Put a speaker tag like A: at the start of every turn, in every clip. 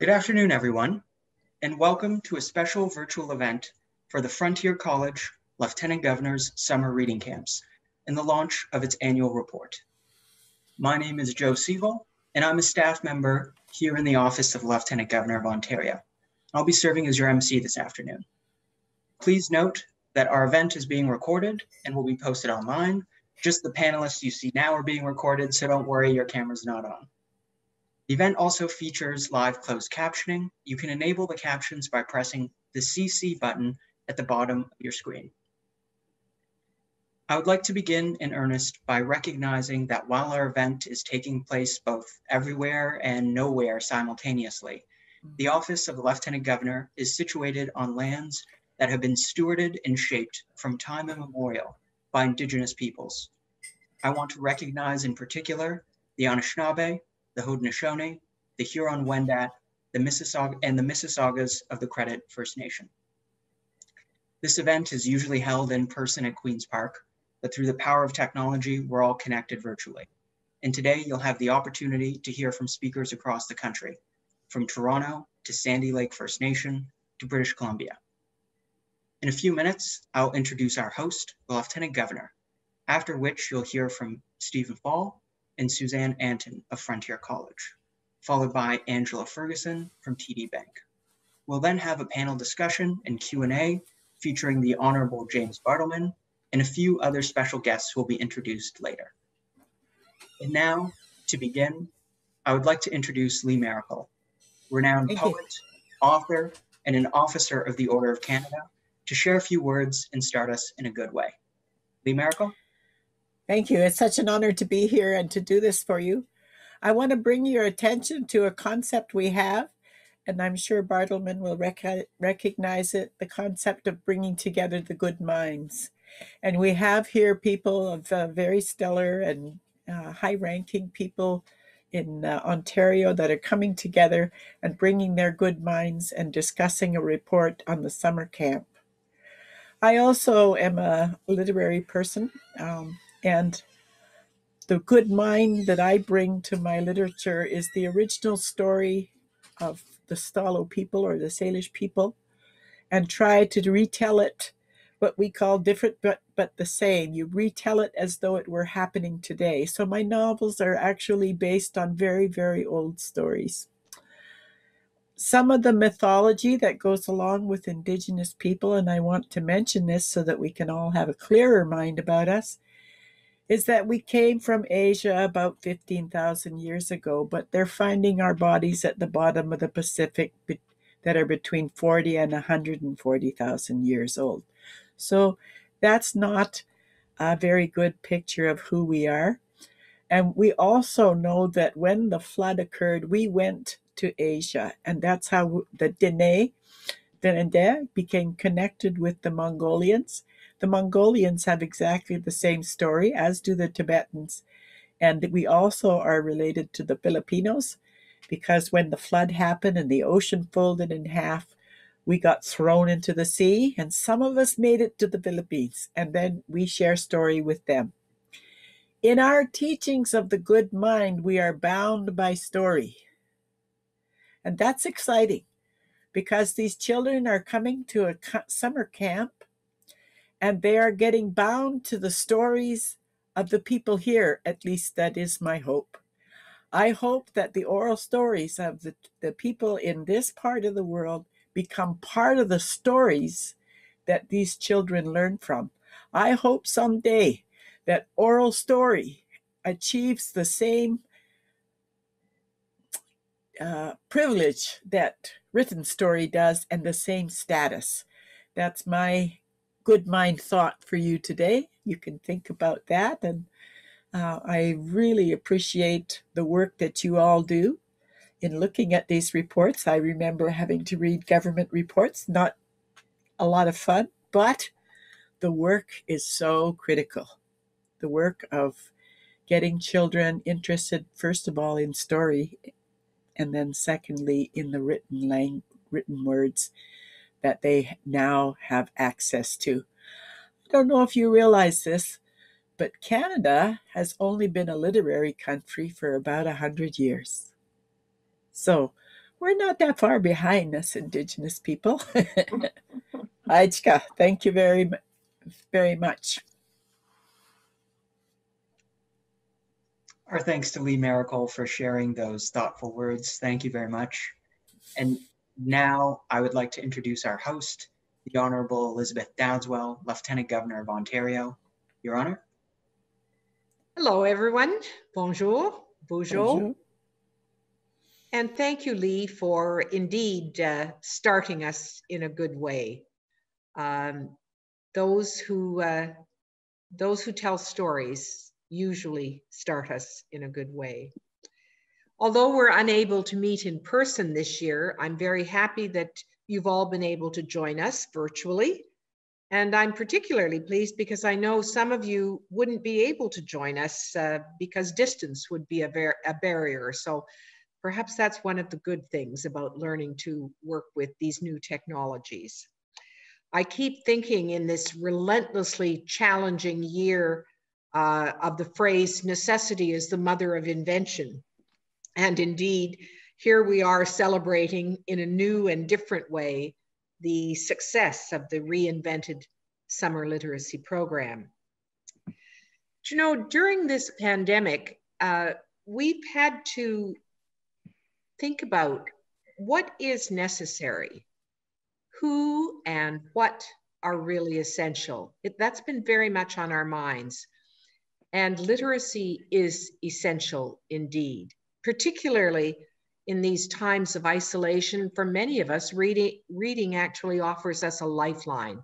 A: Good afternoon, everyone, and welcome to a special virtual event for the Frontier College Lieutenant-Governeur's Summer Reading Camps and the launch of its annual report. My name is Joe Siegel, and I'm a staff member here in the Office of Lieutenant Governor of Ontario. I'll be serving as your MC this afternoon. Please note that our event is being recorded and will be posted online. Just the panelists you see now are being recorded, so don't worry, your camera's not on. The event also features live closed captioning. You can enable the captions by pressing the CC button at the bottom of your screen. I would like to begin in earnest by recognizing that while our event is taking place both everywhere and nowhere simultaneously, the Office of the Lieutenant Governor is situated on lands that have been stewarded and shaped from time immemorial by Indigenous peoples. I want to recognize in particular the Anishinaabe, the Haudenosaunee, the Huron-Wendat, the Mississaugas of the Credit First Nation. This event is usually held in person at Queen's Park, but through the power of technology, we're all connected virtually. And today you'll have the opportunity to hear from speakers across the country, from Toronto to Sandy Lake First Nation to British Columbia. In a few minutes, I'll introduce our host, the Lieutenant Governor, after which you'll hear from Stephen Fall and Suzanne Anton of Frontier College, followed by Angela Ferguson from TD Bank. We'll then have a panel discussion and Q&A featuring the Honorable James Bartleman and a few other special guests who will be introduced later. And now, to begin, I would like to introduce Lee Miracle, renowned poet, author, and an officer of the Order of Canada, to share a few words and start us in a good way. Lee Miracle?
B: Thank you. It's such an honor to be here and to do this for you. I want to bring your attention to a concept we have, and I'm sure Bartleman will recognize it, the concept of bringing together the good minds. And we have here people of very stellar and high-ranking people in Ontario that are coming together and bringing their good minds and discussing a report on the summer camp. I also am a literary person, and the good mind that I bring to my literature is the original story of the Stalo people or the Salish people, and try to retell it what we call different but the same. You retell it as though it were happening today. So my novels are actually based on very, very old stories. Some of the mythology that goes along with Indigenous people, and I want to mention this so that we can all have a clearer mind about us, is that we came from Asia about 15,000 years ago, but they're finding our bodies at the bottom of the Pacific that are between 40 and 140,000 years old. So that's not a very good picture of who we are. And we also know that when the flood occurred, we went to Asia, and that's how the Dene became connected with the Mongolians. The Mongolians have exactly the same story, as do the Tibetans. And we also are related to the Filipinos, because when the flood happened and the ocean folded in half, we got thrown into the sea, and some of us made it to the Philippines, and then we share story with them. In our teachings of the good mind, we are bound by story. And that's exciting, because these children are coming to a summer camp, and they are getting bound to the stories of the people here. At least that is my hope. I hope that the oral stories of the people in this part of the world become part of the stories that these children learn from. I hope someday that oral story achieves the same privilege that written story does, and the same status. That's my good mind thought for you today. You can think about that, and I really appreciate the work that you all do in looking at these reports. I remember having to read government reports, not a lot of fun, but the work is so critical. The work of getting children interested, first of all, in story, and then secondly, in the written words that they now have access to. I don't know if you realize this, but Canada has only been a literary country for about 100 years. So We're not that far behind us Indigenous people. Ajka, thank you very much.
A: Our thanks to Lee Miracle for sharing those thoughtful words. Thank you very much. And now I would like to introduce our host, the Honorable Elizabeth Dowdeswell, Lieutenant-Governor of Ontario. Your Honor.
C: Hello, everyone. Bonjour.
B: Bonjour.
C: And thank you, Lee, for indeed starting us in a good way. Those who tell stories usually start us in a good way. Although we're unable to meet in person this year, I'm very happy that you've all been able to join us virtually. And I'm particularly pleased because I know some of you wouldn't be able to join us because distance would be a barrier. So perhaps that's one of the good things about learning to work with these new technologies. I keep thinking in this relentlessly challenging year of the phrase, necessity is the mother of invention. And indeed, here we are celebrating in a new and different way the success of the reinvented summer literacy program. You know, during this pandemic, we've had to think about what is necessary, who and what are really essential. That's been very much on our minds. And literacy is essential indeed, particularly in these times of isolation. For many of us, reading actually offers us a lifeline.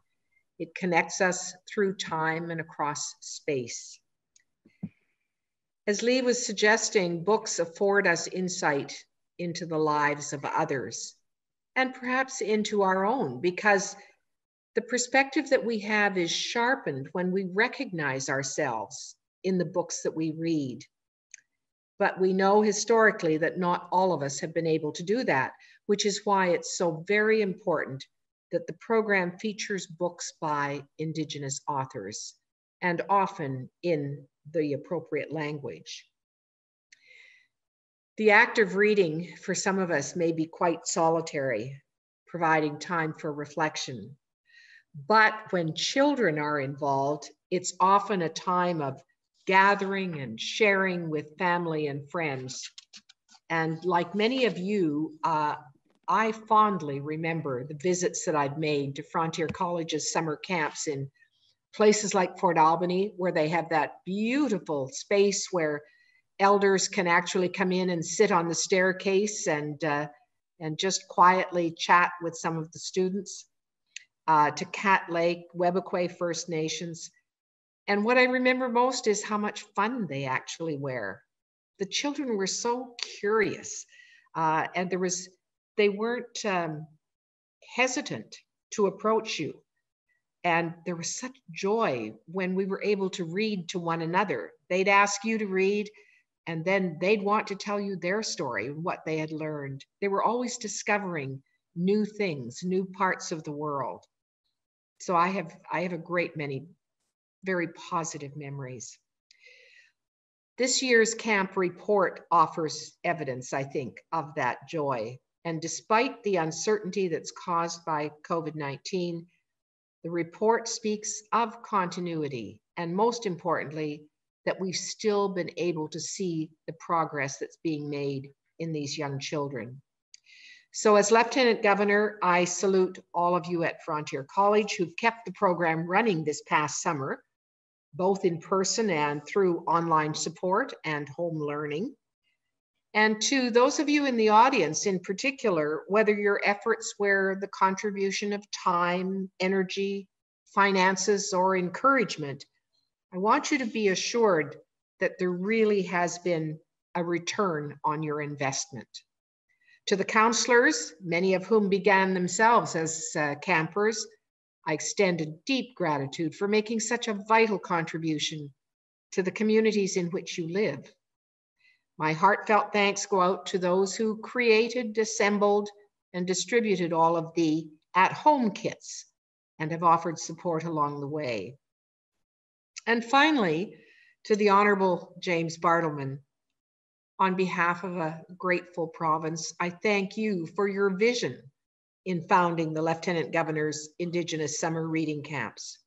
C: It connects us through time and across space. As Lee was suggesting, books afford us insight into the lives of others and perhaps into our own, because the perspective that we have is sharpened when we recognize ourselves in the books that we read. But we know historically that not all of us have been able to do that, which is why it's so very important that the program features books by Indigenous authors, and often in the appropriate language. The act of reading for some of us may be quite solitary, providing time for reflection. But when children are involved, it's often a time of gathering and sharing with family and friends. And like many of you, I fondly remember the visits that I've made to Frontier College's summer camps in places like Fort Albany, where they have that beautiful space where elders can actually come in and sit on the staircase and just quietly chat with some of the students, to Cat Lake, Webequie First Nations. And what I remember most is how much fun they actually were. The children were so curious, and they weren't hesitant to approach you. And there was such joy when we were able to read to one another. They'd ask you to read, and then they'd want to tell you their story, what they had learned. They were always discovering new things, new parts of the world. So I have a great many very positive memories. This year's camp report offers evidence, I think, of that joy. And despite the uncertainty that's caused by COVID-19, the report speaks of continuity, and most importantly, that we've still been able to see the progress that's being made in these young children. So as Lieutenant Governor, I salute all of you at Frontier College who've kept the program running this past summer, both in person and through online support and home learning. And to those of you in the audience in particular, whether your efforts were the contribution of time, energy, finances, or encouragement, I want you to be assured that there really has been a return on your investment. To the counselors, many of whom began themselves as campers, I extend a deep gratitude for making such a vital contribution to the communities in which you live. My heartfelt thanks go out to those who created, assembled, and distributed all of the at-home kits and have offered support along the way. And finally, to the Honorable James Bartleman, On behalf of a grateful province, I thank you for your vision in founding the Lieutenant Governeur's Indigenous summer reading camps.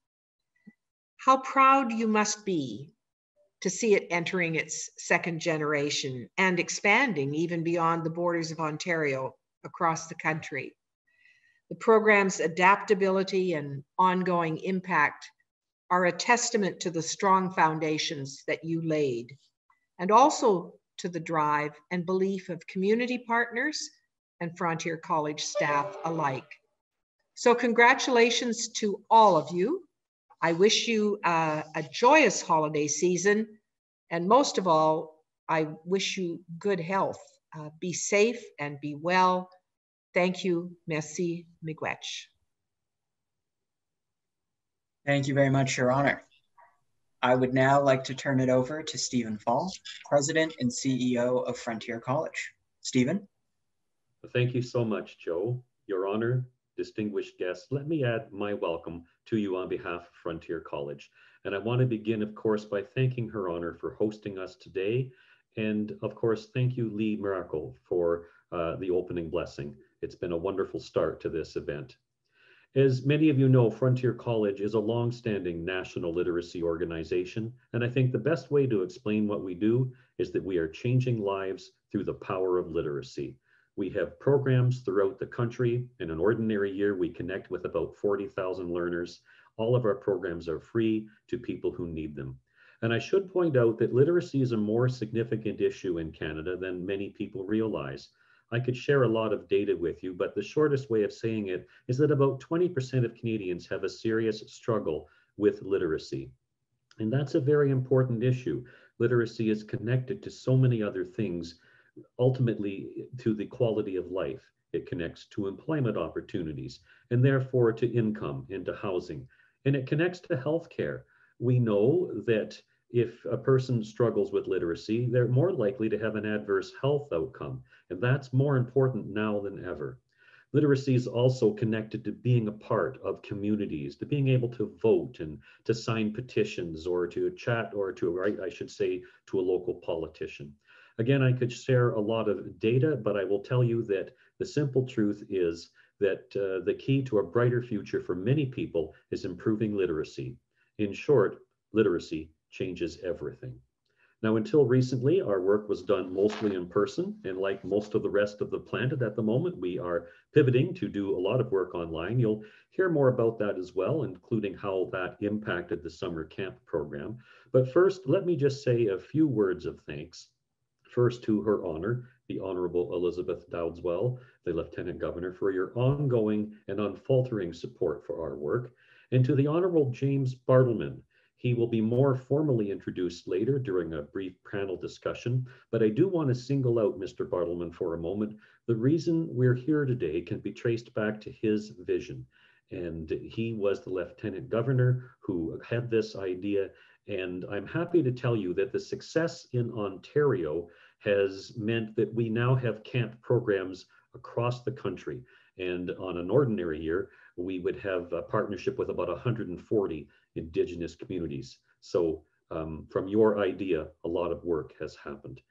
C: How proud you must be to see it entering its second generation and expanding even beyond the borders of Ontario across the country. The program's adaptability and ongoing impact are a testament to the strong foundations that you laid, and also to the drive and belief of community partners and Frontier College staff alike. So congratulations to all of you. I wish you a joyous holiday season, and most of all, I wish you good health. Be safe and be well. Thank you. Merci, miigwech.
A: Thank you very much, Your Honor. I would now like to turn it over to Stephen Fall, President and CEO of Frontier College. Stephen?
D: Thank you so much, Joe. Your Honor, distinguished guests, let me add my welcome to you on behalf of Frontier College. And I want to begin, of course, by thanking Her Honor for hosting us today. And of course, thank you, Lee Miracle, for the opening blessing. It's been a wonderful start to this event. As many of you know, Frontier College is a long-standing national literacy organization, and I think the best way to explain what we do is that we are changing lives through the power of literacy. We have programs throughout the country. In an ordinary year, we connect with about 40,000 learners. All of our programs are free to people who need them. And I should point out that literacy is a more significant issue in Canada than many people realize. I could share a lot of data with you, but the shortest way of saying it is that about 20% of Canadians have a serious struggle with literacy. And that's a very important issue. Literacy is connected to so many other things, ultimately to the quality of life. It connects to employment opportunities, and therefore to income and to housing. And it connects to healthcare. We know that if a person struggles with literacy, they're more likely to have an adverse health outcome. And that's more important now than ever. Literacy is also connected to being a part of communities, to being able to vote and to sign petitions or to chat or to write, I should say, to a local politician. Again, I could share a lot of data, but I will tell you that the simple truth is that the key to a brighter future for many people is improving literacy. In short, literacy changes everything. Now, until recently, our work was done mostly in person, and like most of the rest of the planet at the moment, we are pivoting to do a lot of work online. You'll hear more about that as well, including how that impacted the summer camp program. But first, let me just say a few words of thanks. First, to Her Honor, the Honorable Elizabeth Dowdeswell, the Lieutenant Governor, for your ongoing and unfaltering support for our work, and to the Honorable James Bartleman. He will be more formally introduced later during a brief panel discussion, but I do want to single out Mr. Bartleman for a moment. The reason we're here today can be traced back to his vision, and he was the Lieutenant Governor who had this idea, and I'm happy to tell you that the success in Ontario has meant that we now have camp programs across the country, and on an ordinary year, we would have a partnership with about 140 Indigenous communities. So from your idea, a lot of work has happened.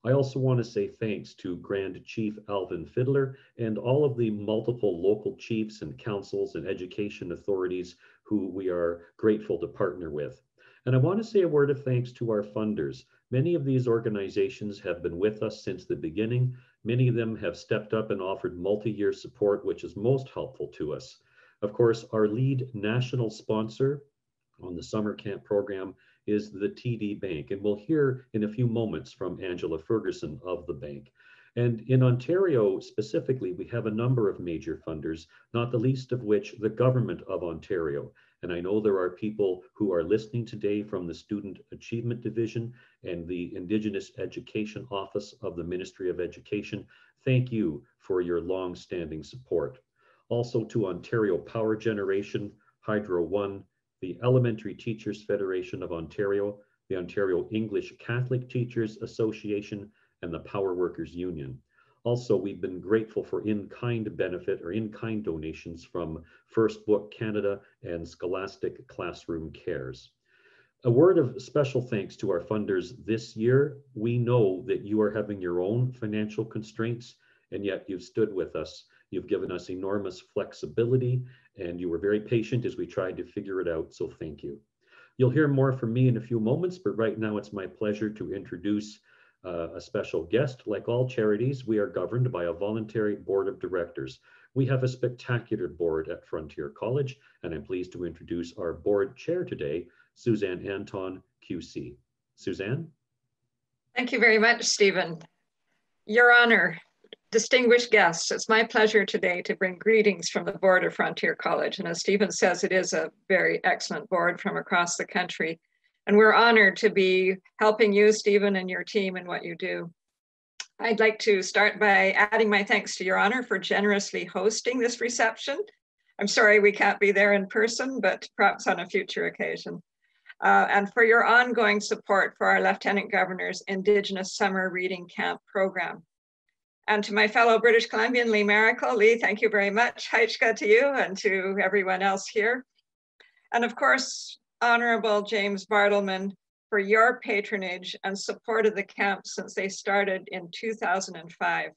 D: I also want to say thanks to Grand Chief Alvin Fiddler and all of the multiple local chiefs and councils and education authorities who we are grateful to partner with. And I want to say a word of thanks to our funders. Many of these organizations have been with us since the beginning. Many of them have stepped up and offered multi-year support, which is most helpful to us. Of course, our lead national sponsor on the summer camp program is the TD Bank, and we'll hear in a few moments from Angela Ferguson of the bank. And in Ontario specifically, we have a number of major funders, not the least of which the Government of Ontario. And I know there are people who are listening today from the Student Achievement Division and the Indigenous Education Office of the Ministry of Education. Thank you for your long-standing support. Also to Ontario Power Generation, Hydro One, the Elementary Teachers Federation of Ontario, the Ontario English Catholic Teachers Association, and the Power Workers Union. Also, we've been grateful for in-kind benefit or in-kind donations from First Book Canada and Scholastic Classroom Cares. A word of special thanks to our funders this year. We know that you are having your own financial constraints, and yet you've stood with us. You've given us enormous flexibility, and you were very patient as we tried to figure it out, so thank you. You'll hear more from me in a few moments, but right now it's my pleasure to introduce a special guest. Like all charities, we are governed by a voluntary board of directors. We have a spectacular board at Frontier College, and I'm pleased to introduce our board chair today, Suzanne Anton, QC. Suzanne?
E: Thank you very much, Stephen. Your Honor, distinguished guests, it's my pleasure today to bring greetings from the board of Frontier College. And as Stephen says, it is a very excellent board from across the country. And we're honored to be helping you, Stephen, and your team in what you do. I'd like to start by adding my thanks to Your Honor for generously hosting this reception. I'm sorry we can't be there in person, but perhaps on a future occasion. And for your ongoing support for our Lieutenant-Governeur's Indigenous Summer Reading Camp program. And to my fellow British Columbian, Lee Miracle. Lee, thank you very much. Haichka to you and to everyone else here. And of course, Honorable James Bartleman, for your patronage and support of the camp since they started in 2005.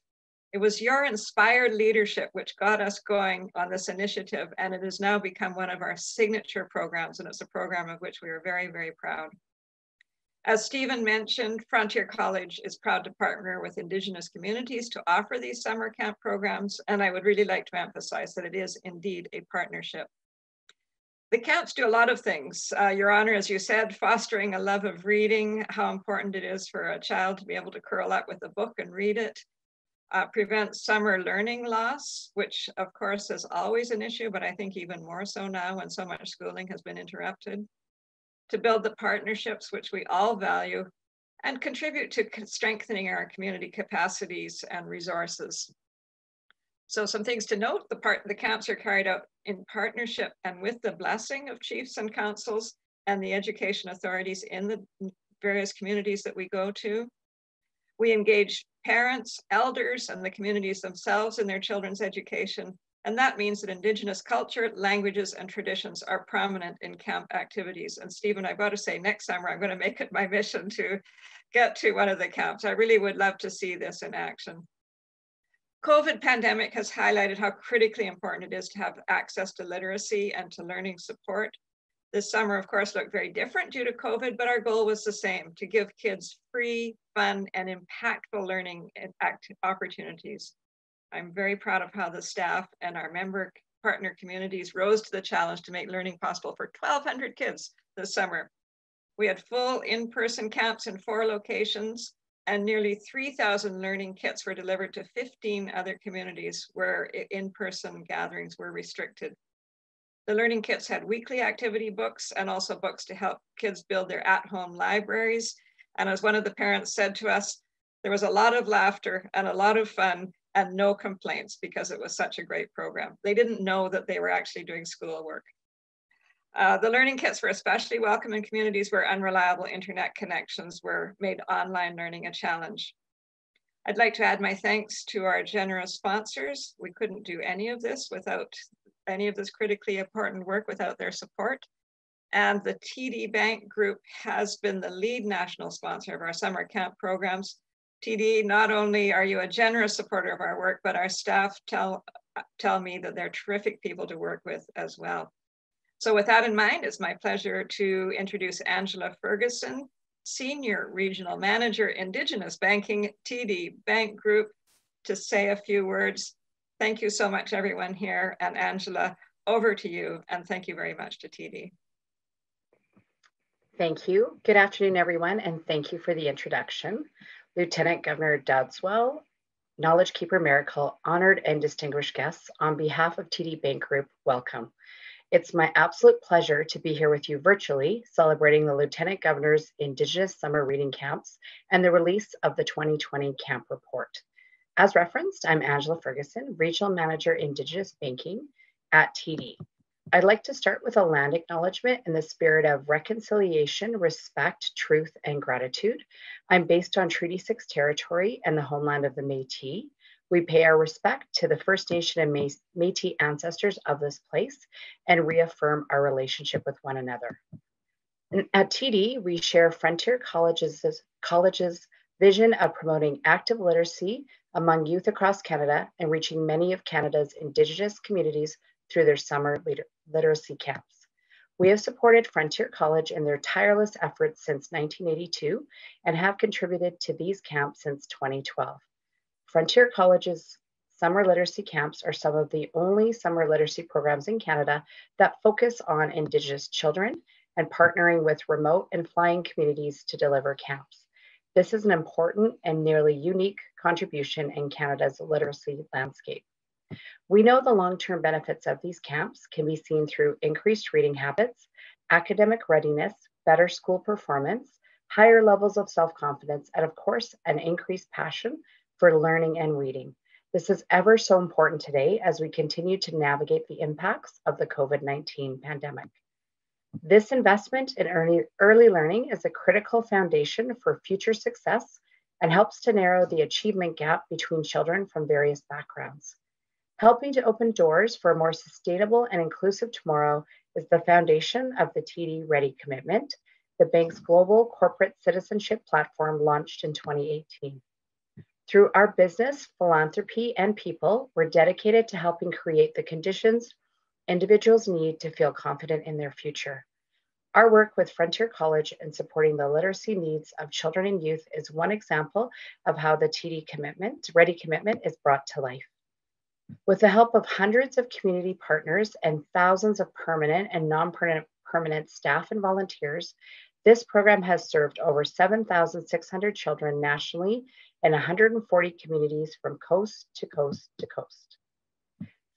E: It was your inspired leadership which got us going on this initiative, and it has now become one of our signature programs, and it's a program of which we are very, very proud. As Stephen mentioned, Frontier College is proud to partner with Indigenous communities to offer these summer camp programs, and I would really like to emphasize that it is indeed a partnership. The camps do a lot of things. Your Honor, as you said, fostering a love of reading, how important it is for a child to be able to curl up with a book and read it. Prevent summer learning loss, which of course is always an issue, but I think even more so now when so much schooling has been interrupted. To build the partnerships which we all value and contribute to strengthening our community capacities and resources. So some things to note, the camps are carried out in partnership and with the blessing of chiefs and councils and the education authorities in the various communities that we go to. We engage parents, elders, and the communities themselves in their children's education. And that means that Indigenous culture, languages, and traditions are prominent in camp activities. And Stephen, I've got to say, next summer, I'm going to make it my mission to get to one of the camps. I really would love to see this in action. COVID pandemic has highlighted how critically important it is to have access to literacy and to learning support. This summer, of course, looked very different due to COVID, but our goal was the same, to give kids free, fun, and impactful learning opportunities. I'm very proud of how the staff and our member partner communities rose to the challenge to make learning possible for 1,200 kids this summer. We had full in-person camps in 4 locations, and nearly 3,000 learning kits were delivered to 15 other communities where in-person gatherings were restricted. The learning kits had weekly activity books and also books to help kids build their at-home libraries. And as one of the parents said to us, there was a lot of laughter and a lot of fun and no complaints because it was such a great program. They didn't know that they were actually doing schoolwork. The learning kits were especially welcome in communities where unreliable internet connections were made online learning a challenge. I'd like to add my thanks to our generous sponsors. We couldn't do any of this critically important work without their support. And the TD Bank Group has been the lead national sponsor of our summer camp programs. TD, not only are you a generous supporter of our work, but our staff tell me that they're terrific people to work with as well. So with that in mind, it's my pleasure to introduce Angela Ferguson, Senior Regional Manager, Indigenous Banking, TD Bank Group, to say a few words. Thank you so much, everyone here. And Angela, over to you. And thank you very much to TD.
F: Thank you. Good afternoon, everyone. And thank you for the introduction. Lieutenant Governor Dadswell, Knowledge Keeper Miracle, honored and distinguished guests, on behalf of TD Bank Group, welcome. It's my absolute pleasure to be here with you virtually, celebrating the Lieutenant Governor's Indigenous Summer Reading Camps and the release of the 2020 Camp Report. As referenced, I'm Angela Ferguson, Regional Manager, Indigenous Banking at TD. I'd like to start with a land acknowledgement in the spirit of reconciliation, respect, truth, and gratitude. I'm based on Treaty 6 territory and the homeland of the Métis. We pay our respect to the First Nation and Métis ancestors of this place and reaffirm our relationship with one another. At TD, we share Frontier College's vision of promoting active literacy among youth across Canada and reaching many of Canada's Indigenous communities through their summer literacy camps. We have supported Frontier College in their tireless efforts since 1982 and have contributed to these camps since 2012. Frontier College's summer literacy camps are some of the only summer literacy programs in Canada that focus on Indigenous children and partnering with remote and flying communities to deliver camps. This is an important and nearly unique contribution in Canada's literacy landscape. We know the long-term benefits of these camps can be seen through increased reading habits, academic readiness, better school performance, higher levels of self-confidence, and of course, an increased passion for learning and reading. This is ever so important today as we continue to navigate the impacts of the COVID-19 pandemic. This investment in early learning is a critical foundation for future success and helps to narrow the achievement gap between children from various backgrounds. Helping to open doors for a more sustainable and inclusive tomorrow is the foundation of the TD Ready Commitment, the bank's global corporate citizenship platform launched in 2018. Through our business, philanthropy, and people, we're dedicated to helping create the conditions individuals need to feel confident in their future. Our work with Frontier College in supporting the literacy needs of children and youth is one example of how the TD Ready Commitment is brought to life. With the help of hundreds of community partners and thousands of permanent and non-permanent staff and volunteers, this program has served over 7,600 children nationally in 140 communities from coast to coast to coast.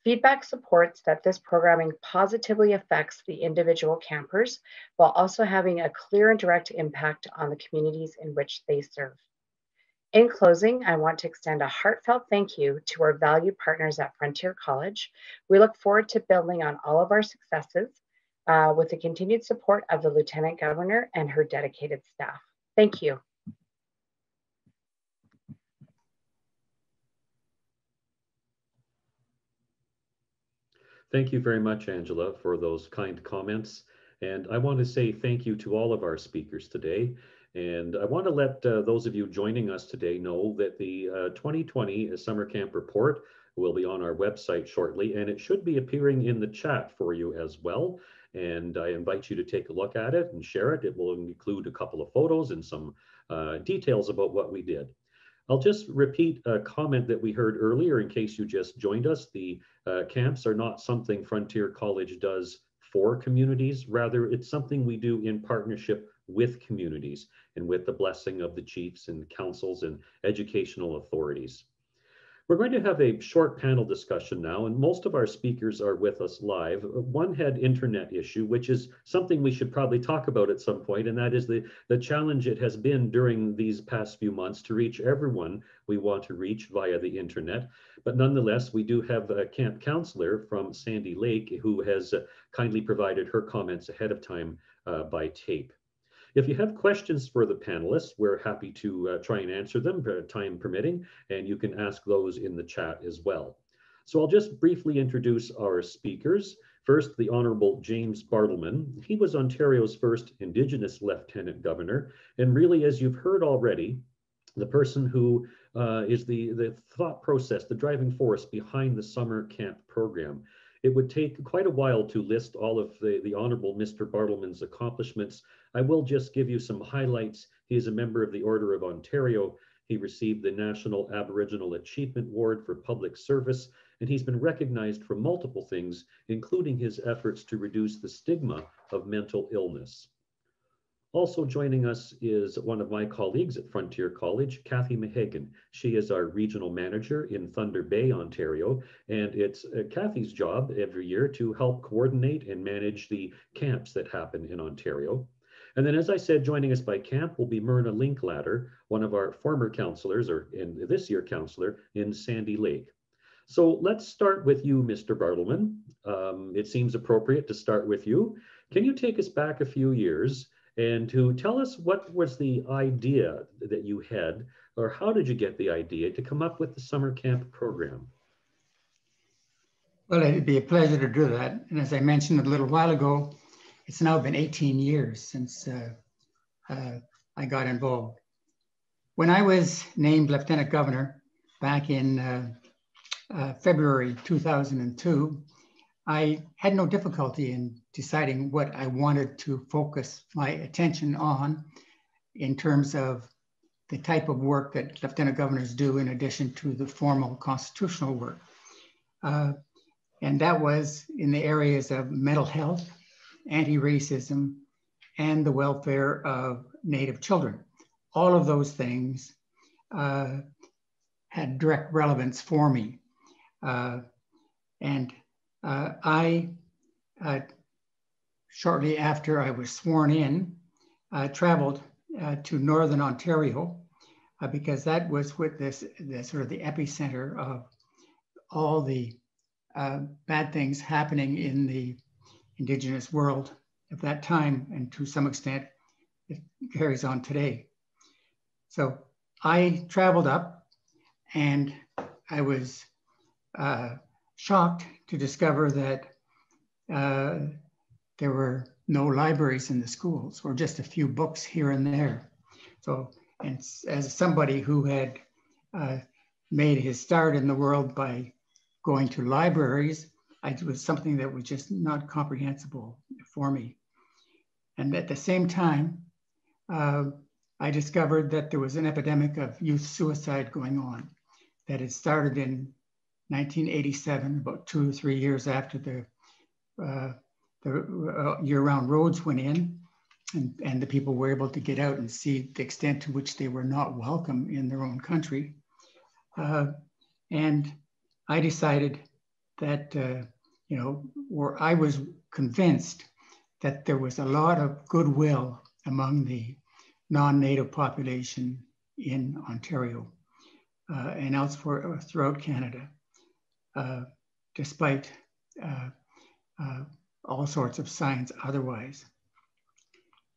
F: Feedback supports that this programming positively affects the individual campers while also having a clear and direct impact on the communities in which they serve. In closing, I want to extend a heartfelt thank you to our valued partners at Frontier College. We look forward to building on all of our successes with the continued support of the Lieutenant Governor and her dedicated staff. Thank you.
D: Thank you very much, Angela, for those kind comments. And I want to say thank you to all of our speakers today. And I want to let those of you joining us today know that the 2020 Summer Camp Report will be on our website shortly, and it should be appearing in the chat for you as well. And I invite you to take a look at it and share it. It will include a couple of photos and some details about what we did. I'll just repeat a comment that we heard earlier in case you just joined us. The camps are not something Frontier College does for communities. Rather, it's something we do in partnership with communities and with the blessing of the chiefs and councils and educational authorities. We're going to have a short panel discussion now, and most of our speakers are with us live. One had internet issue, which is something we should probably talk about at some point, and that is the challenge it has been during these past few months to reach everyone we want to reach via the internet. But nonetheless, we do have a camp counselor from Sandy Lake who has kindly provided her comments ahead of time by tape. If you have questions for the panelists, we're happy to try and answer them, time permitting, and you can ask those in the chat as well. So I'll just briefly introduce our speakers. First, the Honorable James Bartleman. He was Ontario's first Indigenous Lieutenant Governor, and really, as you've heard already, the person who is the thought process, the driving force behind the summer camp program. It would take quite a while to list all of the Honorable Mr. Bartleman's accomplishments. I will just give you some highlights. He is a member of the Order of Ontario. He received the National Aboriginal Achievement Award for Public Service, and he's been recognized for multiple things, including his efforts to reduce the stigma of mental illness. Also joining us is one of my colleagues at Frontier College, Cathy Mahagan. She is our regional manager in Thunder Bay, Ontario, and it's Cathy's job every year to help coordinate and manage the camps that happen in Ontario. And then, as I said, joining us by camp will be Myrna Linklater, one of our former counselors, or in this year counselor, in Sandy Lake. So let's start with you, Mr. Bartleman. It seems appropriate to start with you. Can you take us back a few years and to tell us what was the idea that you had, or how did you get the idea to come up with the summer camp program?
G: Well, it'd be a pleasure to do that. And as I mentioned a little while ago, it's now been 18 years since I got involved. When I was named Lieutenant Governor back in February 2002, I had no difficulty in deciding what I wanted to focus my attention on in terms of the type of work that lieutenant governors do in addition to the formal constitutional work. And that was in the areas of mental health, anti-racism, and the welfare of Native children. All of those things had direct relevance for me. I, shortly after I was sworn in, traveled to Northern Ontario because that was with the sort of the epicenter of all the bad things happening in the Indigenous world at that time, and to some extent, it carries on today. So I traveled up, and I was shocked to discover that there were no libraries in the schools, or just a few books here and there. So, and as somebody who had made his start in the world by going to libraries, it was something that was just not comprehensible for me. And at the same time, I discovered that there was an epidemic of youth suicide going on that had started in 1987, about 2 or 3 years after the year-round roads went in, and the people were able to get out and see the extent to which they were not welcome in their own country. And I decided that, or I was convinced that there was a lot of goodwill among the non-Native population in Ontario and elsewhere throughout Canada, despite all sorts of signs otherwise.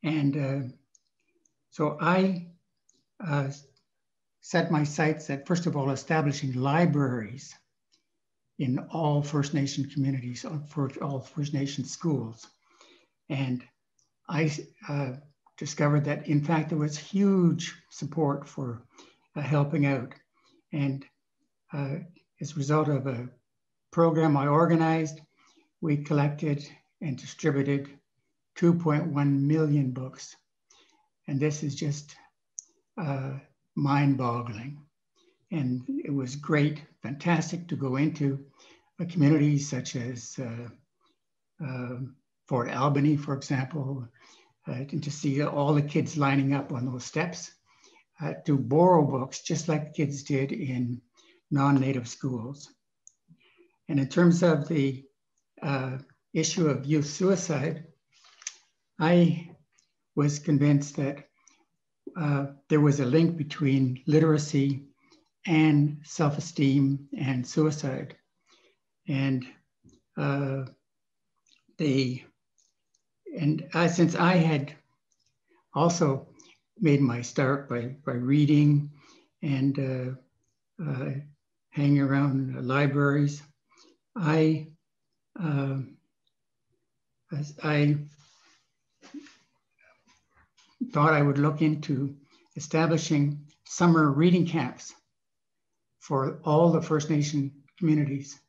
G: And so I set my sights at, first of all, establishing libraries in all First Nation communities, for all First Nation schools. And I discovered that, in fact, there was huge support for helping out. And as a result of a program I organized, we collected and distributed 2.1 million books. And this is just mind-boggling. And it was great, fantastic to go into communities such as Fort Albany, for example, and to see all the kids lining up on those steps to borrow books, just like kids did in non-Native schools. And in terms of the issue of youth suicide, I was convinced that there was a link between literacy and self-esteem and suicide. And since I had also made my start by reading and hanging around libraries, I thought I would look into establishing summer reading camps for all the First Nation communities,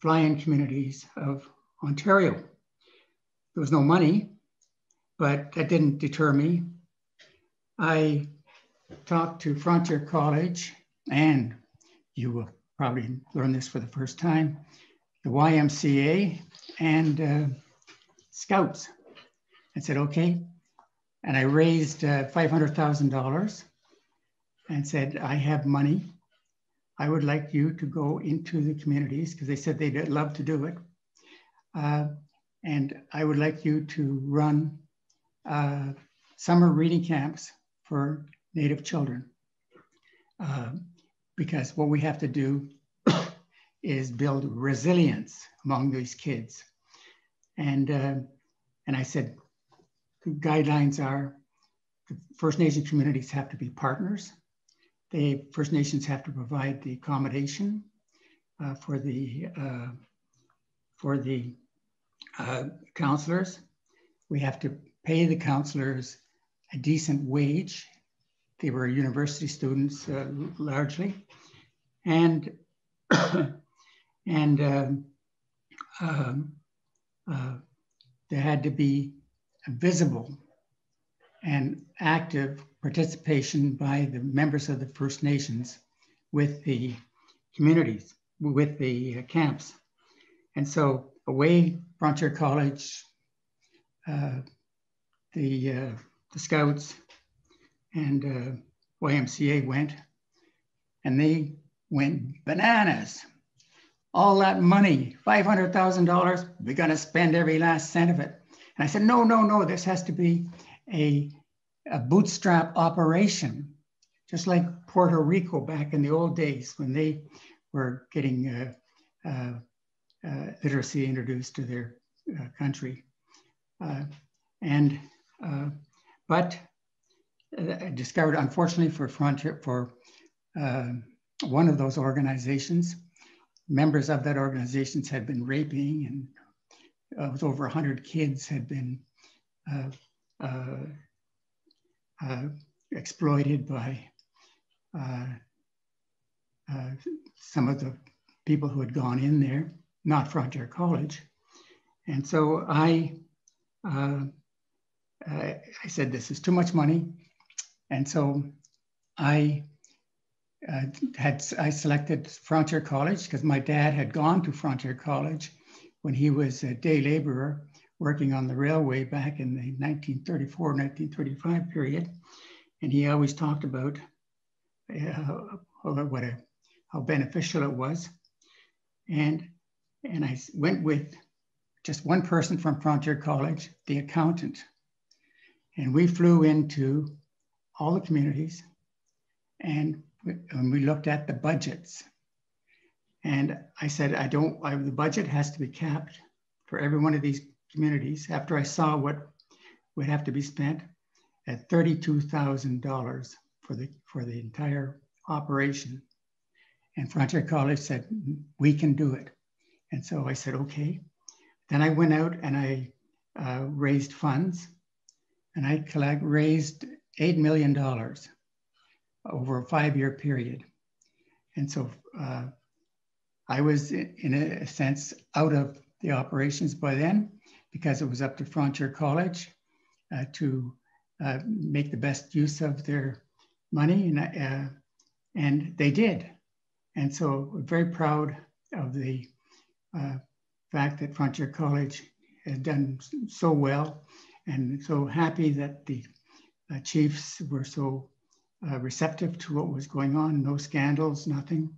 G: fly-in communities of Ontario. There was no money, but that didn't deter me. I talked to Frontier College, and you will probably learn this for the first time, the YMCA and Scouts. I said, okay. And I raised $500,000 and said, I have money. I would like you to go into the communities, because they said they'd love to do it. And I would like you to run summer reading camps for Native children. Because what we have to do is build resilience among these kids. And I said, the guidelines are the First Nation communities have to be partners. The First Nations have to provide the accommodation for the counselors. we have to pay the counselors a decent wage. They were university students largely, and and there had to be a visible and active participation by the members of the First Nations with the communities, with the camps. And so away Frontier College, the Scouts and YMCA went, and they went bananas. All that money, $500,000, we're gonna spend every last cent of it. And I said, no, no, no, this has to be a bootstrap operation, just like Puerto Rico back in the old days when they were getting literacy introduced to their country. But I discovered, unfortunately for Frontier, for one of those organizations, members of that organization had been raping, and it was over 100 kids had been exploited by some of the people who had gone in there, not Frontier College. And so I said, this is too much money. And so I selected Frontier College because my dad had gone to Frontier College when he was a day laborer working on the railway back in the 1934, 1935 period. And he always talked about how beneficial it was. And I went with just one person from Frontier College, the accountant. And we flew into all the communities and we looked at the budgets. And I said, the budget has to be capped for every one of these communities after I saw what would have to be spent at $32,000 for the entire operation. And Frontier College said, we can do it. And so I said, okay. Then I went out and I raised funds, and I raised $8 million over a 5-year period. And so I was, in a sense, out of the operations by then, because it was up to Frontier College to make the best use of their money, and they did. And so we're very proud of the fact that Frontier College has done so well, and so happy that the chiefs were so receptive to what was going on, no scandals, nothing,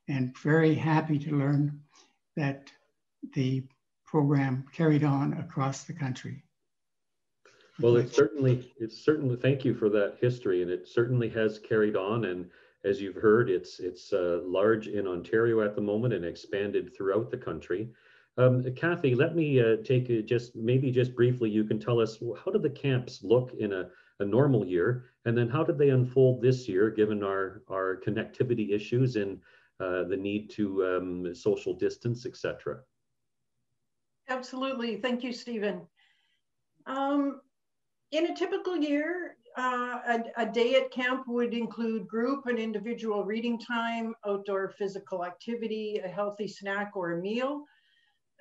G: and very happy to learn that the program carried on across the country.
D: Well, it's certainly, thank you for that history, and it certainly has carried on. And as you've heard, it's large in Ontario at the moment and expanded throughout the country. Cathy, let me take just briefly, you can tell us, how did the camps look in a normal year? And then how did they unfold this year, given our connectivity issues and the need to social distance, et cetera?
H: Absolutely. Thank you, Stephen. In a typical year, a day at camp would include group and individual reading time, outdoor physical activity, a healthy snack or a meal.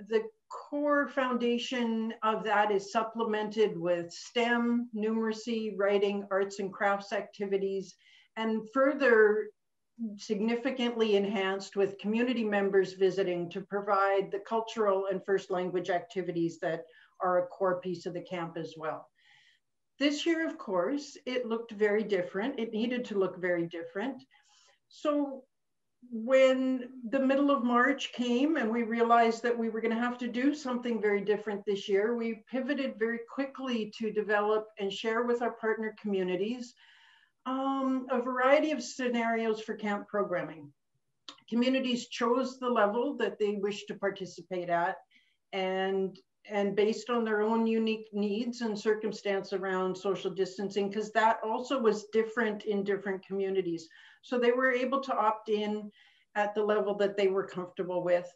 H: The core foundation of that is supplemented with STEM, numeracy, writing, arts and crafts activities, and further significantly enhanced with community members visiting to provide the cultural and first language activities that are a core piece of the camp as well. This year, of course, it looked very different. It needed to look very different. So when the middle of March came and we realized that we were going to have to do something very different this year, we pivoted very quickly to develop and share with our partner communities a variety of scenarios for camp programming. Communities chose the level that they wished to participate at, and based on their own unique needs and circumstance around social distancing, because that also was different in different communities. So they were able to opt in at the level that they were comfortable with.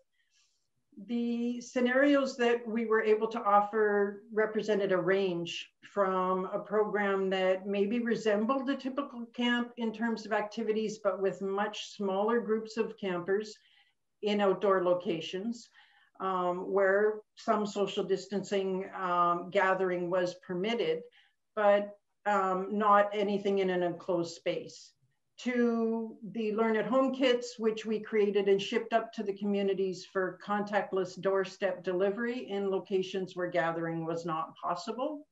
H: The scenarios that we were able to offer represented a range from a program that maybe resembled a typical camp in terms of activities, but with much smaller groups of campers in outdoor locations, where some social distancing gathering was permitted, but not anything in an enclosed space, to the Learn at Home kits, which we created and shipped up to the communities for contactless doorstep delivery in locations where gathering was not possible.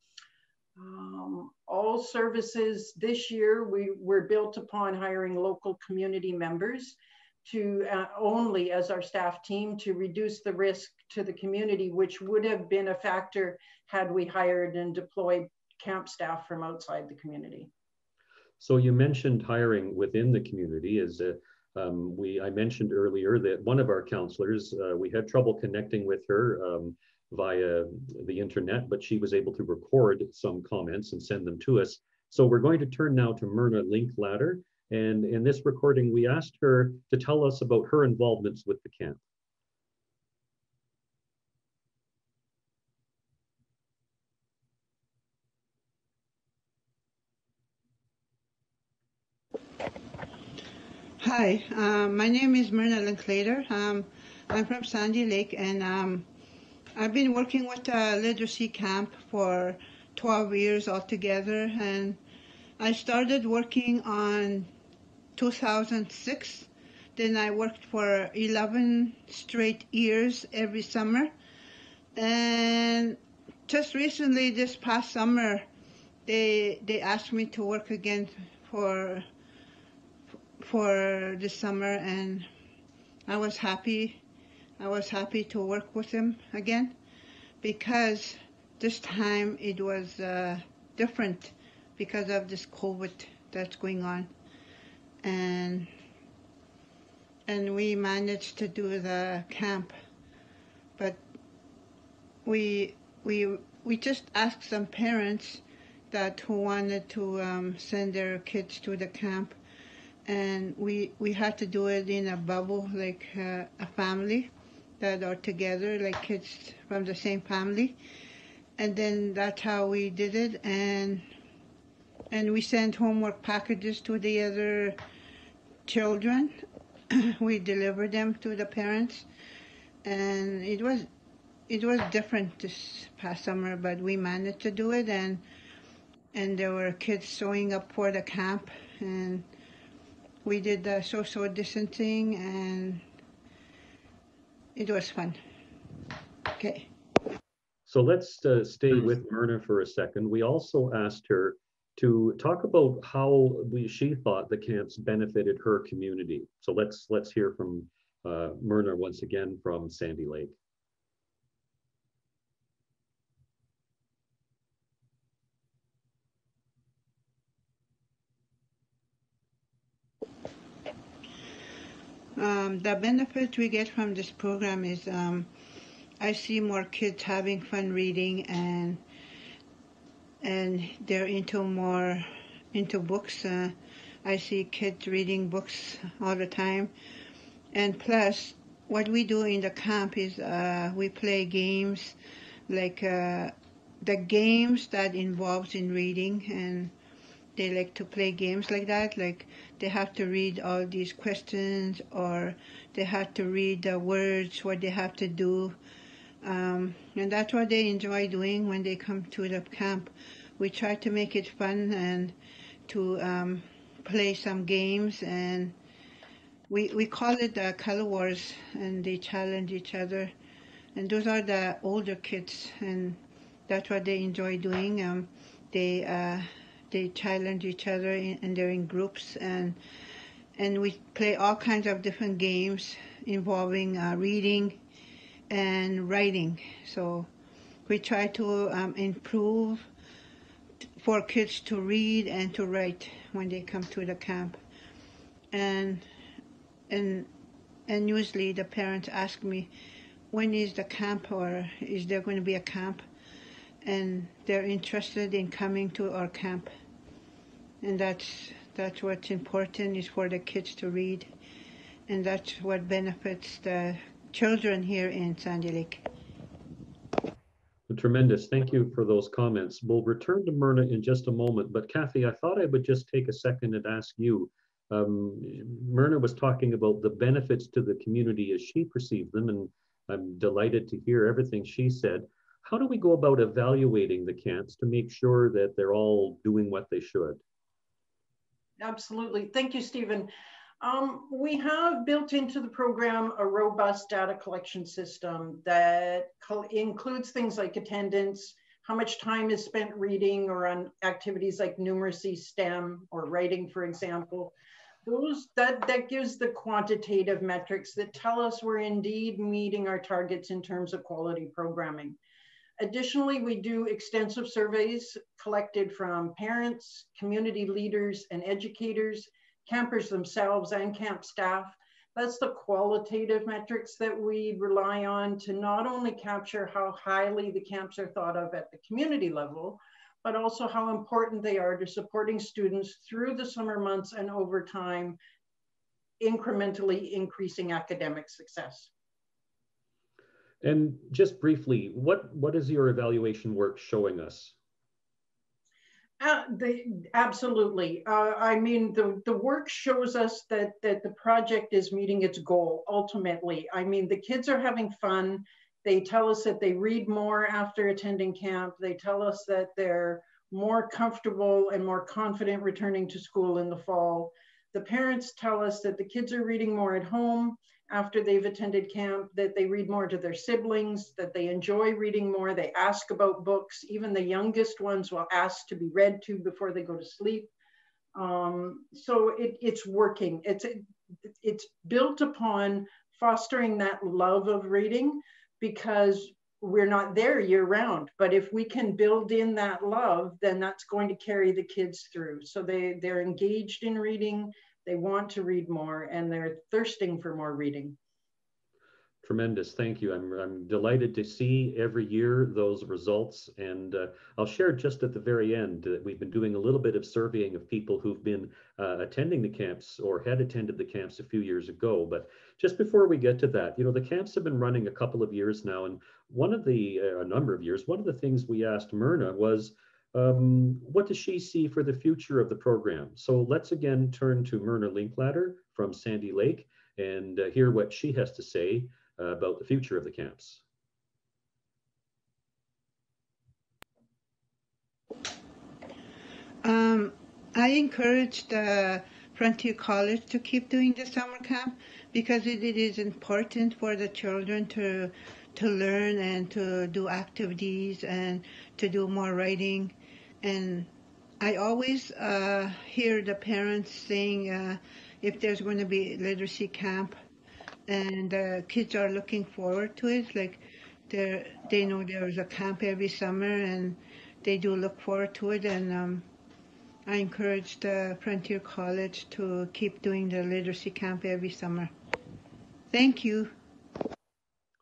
H: All services this year, we were built upon hiring local community members to only as our staff team to reduce the risk to the community, which would have been a factor had we hired and deployed camp staff from outside the community.
D: So you mentioned hiring within the community. I mentioned earlier that one of our counselors, we had trouble connecting with her via the internet, but she was able to record some comments and send them to us. So we're going to turn now to Myrna Linklater. And in this recording, we asked her to tell us about her involvements with the camp.
I: Hi, my name is Myrna Linklater. I'm from Sandy Lake, and I've been working with the literacy camp for 12 years altogether, and I started working on 2006. Then I worked for 11 straight years every summer, and just recently, this past summer, they asked me to work again for this summer, and I was happy. I was happy to work with them again, because this time it was different because of this COVID that's going on, and we managed to do the camp, but we just asked some parents that who wanted to send their kids to the camp, and we had to do it in a bubble, like a family that are together, like kids from the same family. And then that's how we did it, and we sent homework packages to the other children. We delivered them to the parents, and it was different this past summer, but we managed to do it, and there were kids showing up for the camp, and we did the social distancing, and it was fun. Okay.
D: So let's stay with Myrna for a second. We also asked her to talk about how she thought the camps benefited her community. So let's hear from Myrna once again from Sandy Lake.
I: The benefit we get from this program is I see more kids having fun reading, and they're into books. I see kids reading books all the time, and plus what we do in the camp is we play games, like the games that involves in reading, and they like to play games like that, like they have to read all these questions, or they have to read the words, what they have to do, and that's what they enjoy doing when they come to the camp. We try to make it fun and to play some games, and we call it the color wars, and they challenge each other, and those are the older kids, and that's what they enjoy doing. They challenge each other, and they're in groups, and we play all kinds of different games involving reading and writing. So we try to improve for kids to read and to write when they come to the camp. And usually the parents ask me, when is the camp, or is there going to be a camp? And they're interested in coming to our camp. And that's what's important, is for the kids to read. And that's what benefits the children here in Sandy Lake.
D: Tremendous. Thank you for those comments. We'll return to Myrna in just a moment, but Cathy, I thought I would just take a second and ask you. Myrna was talking about the benefits to the community as she perceived them, and I'm delighted to hear everything she said. How do we go about evaluating the camps to make sure that they're all doing what they should?
H: Absolutely. Thank you, Stephen. We have built into the program a robust data collection system that includes things like attendance, how much time is spent reading or on activities like numeracy, STEM, or writing, for example. That gives the quantitative metrics that tell us we're indeed meeting our targets in terms of quality programming. Additionally, we do extensive surveys collected from parents, community leaders, and educators, campers themselves, and camp staff. That's the qualitative metrics that we rely on to not only capture how highly the camps are thought of at the community level, but also how important they are to supporting students through the summer months and over time, incrementally increasing academic success.
D: And just briefly, what is your evaluation work showing us?
H: Absolutely. I mean, the work shows us that the project is meeting its goal ultimately. I mean, the kids are having fun. They tell us that they read more after attending camp. They tell us that they're more comfortable and more confident returning to school in the fall. The parents tell us that the kids are reading more at home after they've attended camp, that they read more to their siblings, that they enjoy reading more, they ask about books. Even the youngest ones will ask to be read to before they go to sleep. So it's working. It's built upon fostering that love of reading, because we're not there year round. But if we can build in that love, then that's going to carry the kids through. So they're engaged in reading, they want to read more, and they're thirsting for more reading.
D: Tremendous, thank you. I'm delighted to see every year those results, and I'll share just at the very end that we've been doing a little bit of surveying of people who've been attending the camps or had attended the camps a few years ago. But just before we get to that, the camps have been running a couple of years now, and a number of years, one of the things we asked Myrna was, what does she see for the future of the program? So let's again turn to Myrna Linklater from Sandy Lake and hear what she has to say about the future of the camps.
I: I encourage the Frontier College to keep doing the summer camp, because it is important for the children to learn and to do activities and to do more writing. And I always hear the parents saying if there's going to be literacy camp, and the kids are looking forward to it, like they know there's a camp every summer, and they do look forward to it. And I encourage the Frontier College to keep doing the literacy camp every summer. Thank you.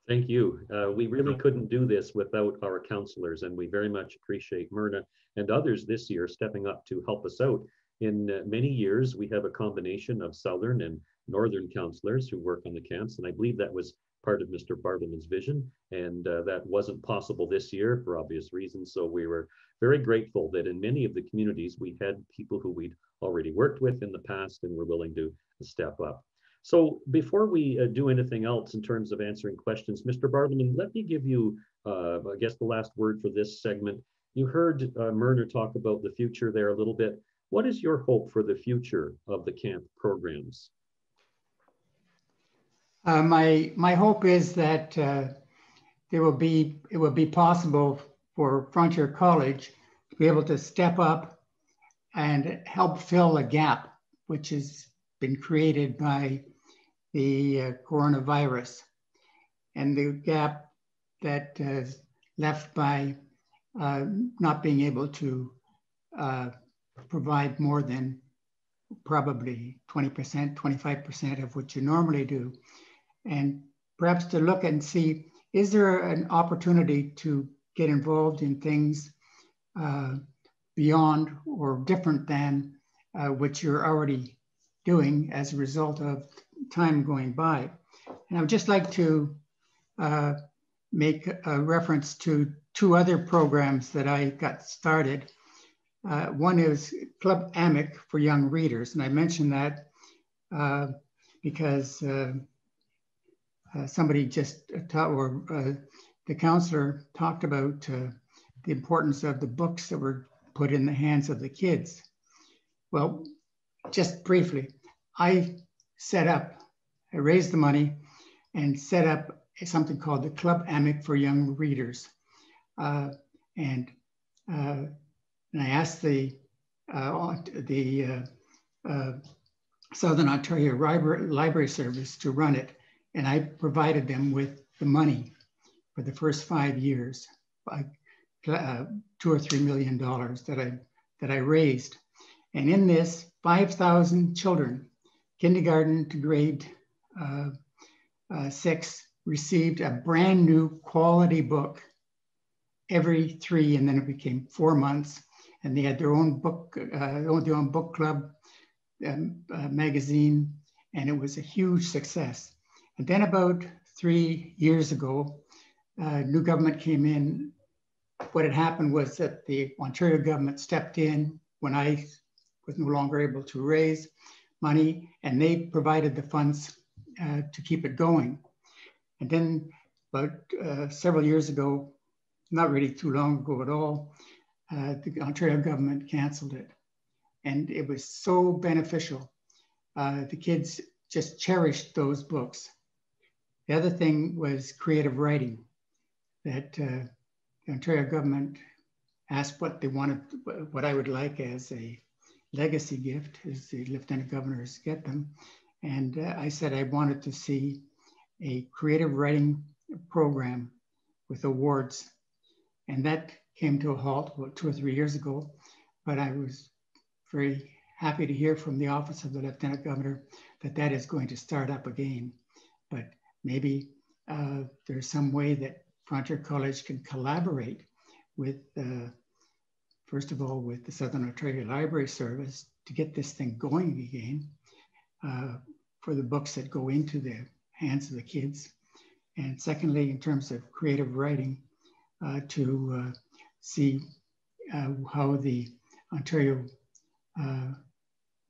D: Thank you. We really couldn't do this without our counselors, and we very much appreciate Myrna and others this year stepping up to help us out. In many years, we have a combination of Southern and Northern counselors who work on the camps, and I believe that was part of Mr. Bartleman's vision, and that wasn't possible this year for obvious reasons. So we were very grateful that in many of the communities, we had people who we'd already worked with in the past and were willing to step up. So before we do anything else in terms of answering questions, Mr. Bartleman, let me give you, I guess, the last word for this segment. You heard Myrna talk about the future there a little bit. What is your hope for the future of the camp programs?
G: My hope is that it will be possible for Frontier College to be able to step up and help fill a gap which has been created by the coronavirus, and the gap that is left by not being able to provide more than probably 20%, 25% of what you normally do. And perhaps to look and see, is there an opportunity to get involved in things beyond or different than what you're already doing as a result of time going by. And I would just like to make a reference to two other programs that I got started. One is Club AMIC for young readers. And I mention that because somebody just the counselor talked about the importance of the books that were put in the hands of the kids. Well, just briefly, I raised the money and set up something called the Club AMIC for young readers. And I asked the Southern Ontario Library Service to run it, and I provided them with the money for the first 5 years, $2 or $3 million that I raised. And in this, 5,000 children, kindergarten to grade 6, received a brand new quality book every 3, and then it became 4 months. And they had their own book, their own book club magazine, and it was a huge success. And then about 3 years ago, new government came in. What had happened was that the Ontario government stepped in when I was no longer able to raise money, and they provided the funds to keep it going. And then about several years ago, not really too long ago at all, the Ontario government canceled it. And it was so beneficial. The kids just cherished those books. The other thing was creative writing, that the Ontario government asked what they wanted, what I would like as a legacy gift, as the Lieutenant Governors get them. And I said I wanted to see a creative writing program with awards. And that came to a halt about 2 or 3 years ago. But I was very happy to hear from the Office of the Lieutenant Governor that that is going to start up again. But maybe there's some way that Frontier College can collaborate with, first of all, with the Southern Ontario Library Service to get this thing going again for the books that go into the hands of the kids. And secondly, in terms of creative writing, to see how the Ontario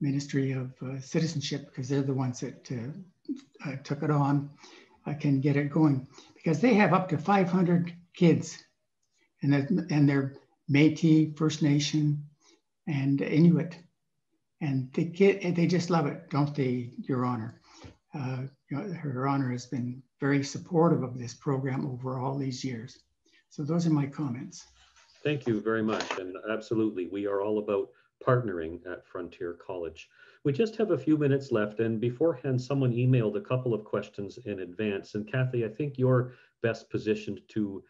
G: Ministry of Citizenship, because they're the ones that took it on, can get it going. Because they have up to 500 kids, and they're Métis, First Nation, and Inuit. And they just love it, don't they, Your Honor? Her Honor has been very supportive of this program over all these years. So those are my comments.
D: Thank you very much. And absolutely, we are all about partnering at Frontier College. We just have a few minutes left, and beforehand, someone emailed a couple of questions in advance. And Cathy, I think you're best positioned to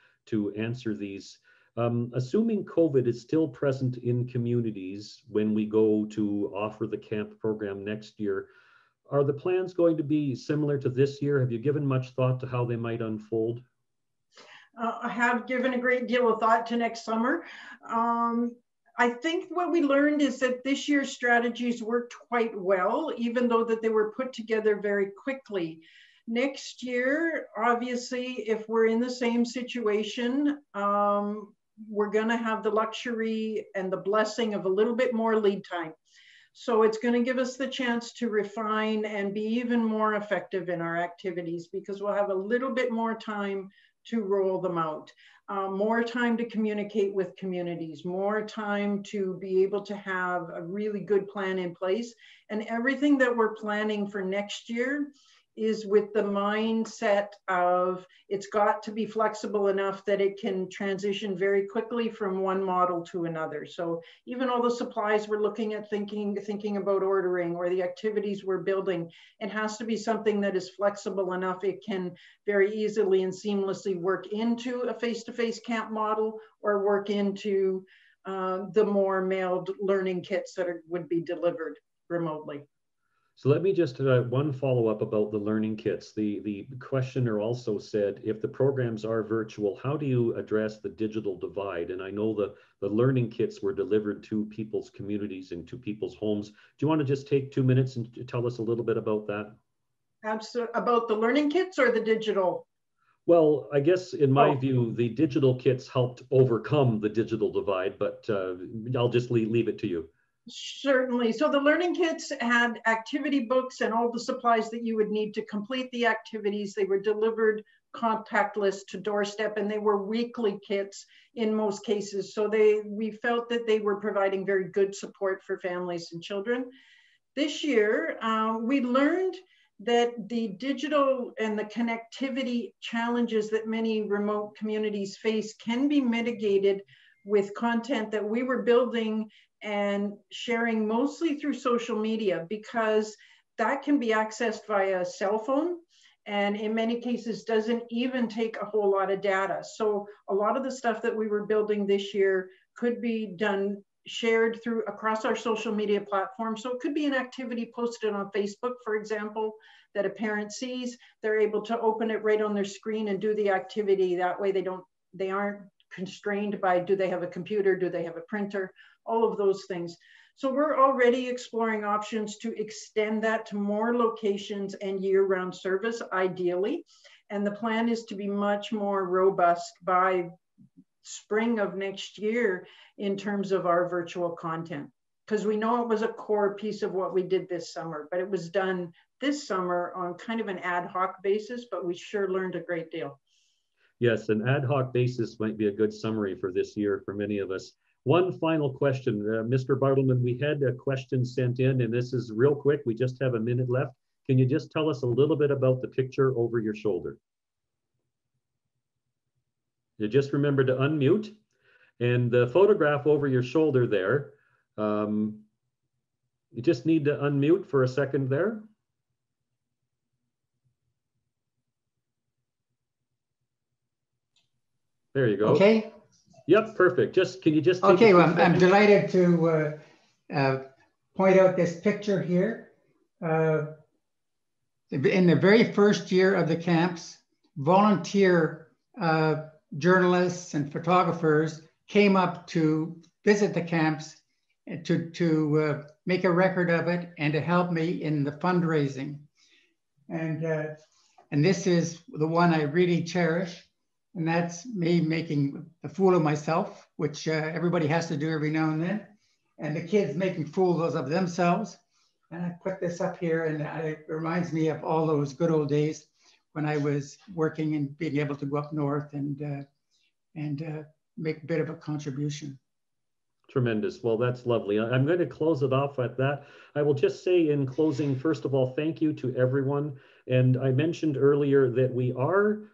D: answer these. Assuming COVID is still present in communities when we go to offer the camp program next year, are the plans going to be similar to this year? Have you given much thought to how they might unfold?
H: I have given a great deal of thought to next summer. I think what we learned is that this year's strategies worked quite well, even though that they were put together very quickly. Next year, obviously, if we're in the same situation, we're going to have the luxury and the blessing of a little bit more lead time. So it's going to give us the chance to refine and be even more effective in our activities, because we'll have a little bit more time to roll them out, more time to communicate with communities, more time to be able to have a really good plan in place. And everything that we're planning for next year is with the mindset of it's got to be flexible enough that it can transition very quickly from one model to another. So even all the supplies we're looking at, thinking about ordering, or the activities we're building, it has to be something that is flexible enough it can very easily and seamlessly work into a face-to-face camp model, or work into the more mailed learning kits that would be delivered remotely.
D: So let me just one follow-up about the learning kits. The questioner also said, if the programs are virtual, how do you address the digital divide? And I know the learning kits were delivered to people's communities and to people's homes. Do you want to just take 2 minutes and tell us a little bit about that?
H: Absolutely. About the learning kits or the digital?
D: Well, I guess in my view, the digital kits helped overcome the digital divide, but I'll just leave it to you.
H: Certainly. So the learning kits had activity books and all the supplies that you would need to complete the activities. They were delivered contactless to doorstep, and they were weekly kits in most cases. So we felt that they were providing very good support for families and children. This year, we learned that the digital and the connectivity challenges that many remote communities face can be mitigated with content that we were building and sharing mostly through social media, because that can be accessed via cell phone, and in many cases doesn't even take a whole lot of data. So a lot of the stuff that we were building this year could be shared across our social media platform. So it could be an activity posted on Facebook, for example, that a parent sees. They're able to open it right on their screen and do the activity. That way they aren't constrained by, do they have a computer? Do they have a printer? All of those things. So we're already exploring options to extend that to more locations and year-round service, ideally. And the plan is to be much more robust by spring of next year in terms of our virtual content. Because we know it was a core piece of what we did this summer, but it was done this summer on kind of an ad hoc basis, but we sure learned a great deal.
D: Yes, an ad hoc basis might be a good summary for this year for many of us. One final question, Mr. Bartleman, we had a question sent in, and this is real quick. We just have a minute left. Can you just tell us a little bit about the picture over your shoulder? You just remember to unmute, and the photograph over your shoulder there, you just need to unmute for a second there. There you go.
G: Okay.
D: Yep, perfect. Can you just take
G: okay? Well, I'm delighted to point out this picture here. In the very first year of the camps, volunteer journalists and photographers came up to visit the camps and to make a record of it and to help me in the fundraising. And this is the one I really cherish. And that's me making a fool of myself, which everybody has to do every now and then. And the kids making fools of themselves. And I put this up here, and it reminds me of all those good old days when I was working and being able to go up north and make a bit of a contribution.
D: Tremendous. Well, that's lovely. I'm going to close it off at that. I will just say in closing, first of all, thank you to everyone. And I mentioned earlier that we are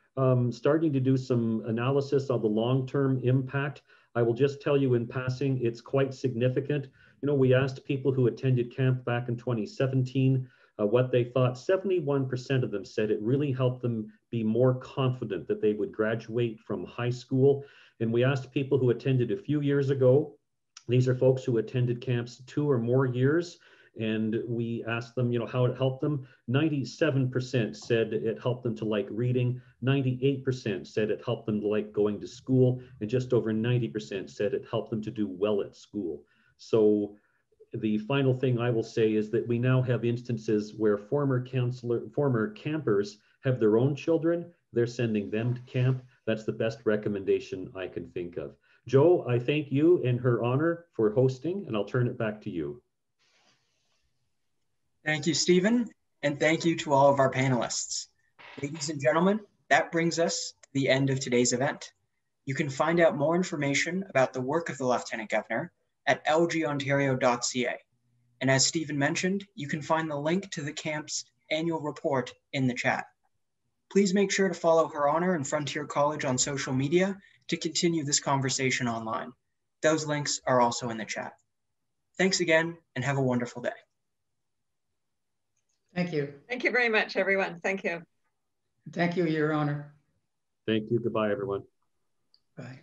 D: starting to do some analysis of the long-term impact. I will just tell you in passing, it's quite significant. You know, we asked people who attended camp back in 2017 what they thought. 71% of them said it really helped them be more confident that they would graduate from high school. And we asked people who attended a few years ago. These are folks who attended camps 2 or more years. And we asked them, you know, how it helped them. 97% said it helped them to like reading. 98% said it helped them to like going to school. And just over 90% said it helped them to do well at school. So the final thing I will say is that we now have instances where former campers have their own children. They're sending them to camp. That's the best recommendation I can think of. Joe, I thank you in her honor for hosting, and I'll turn it back to you.
A: Thank you, Stephen, and thank you to all of our panelists. Ladies and gentlemen, that brings us to the end of today's event. You can find out more information about the work of the Lieutenant Governor at lgontario.ca. And as Stephen mentioned, you can find the link to the camp's annual report in the chat. Please make sure to follow Her Honor and Frontier College on social media to continue this conversation online. Those links are also in the chat. Thanks again, and have a wonderful day.
G: Thank you.
E: Thank you very much, everyone. Thank you.
G: Thank you, Your Honor.
D: Thank you. Goodbye, everyone.
G: Bye.